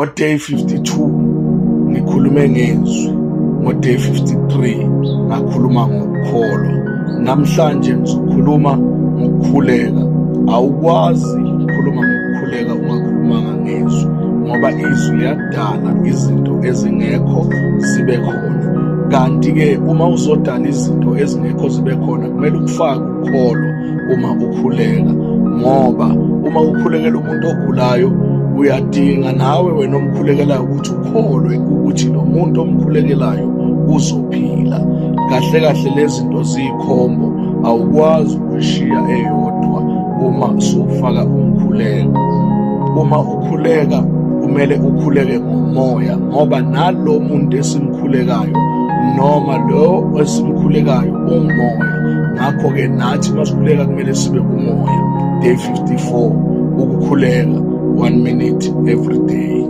Ngo-day 52 ngikhulume ngezwi, ngo-day 53 ngakhuluma ngokukholwa. Namhlanje ngizokhuluma ngokukhuleka. Awukwazi ukukhuluma ngokukhuleka ungakhulumanga ngezwi, ngoba izwi liyadala izinto ezingekho zibe khona. Kanti-ke uma uzodala izinto ezingekho zibe khona, kumele ukufake ukholo uma ukhuleka, ngoba uma ukhulekela umuntu ogulayo uyadinga nawe wena omkhulekelayo ukuthi ukholwe ukuthi lo muntu omkhulekelayo uzophila. Kahle kahle lezi zinto ziyikhombo, awukwazi ukuyishiya eyodwa uma usufaka umkhuleko. Uma ukhuleka kumele ukhuleke ngomoya, ngoba nalo muntu esimkhulekayo noma lo esimkhulekayo umoya. Ngakho-ke nathi masikhuleka kumele sibe umoya. Day 54 ukukhuleka 1 minute every day.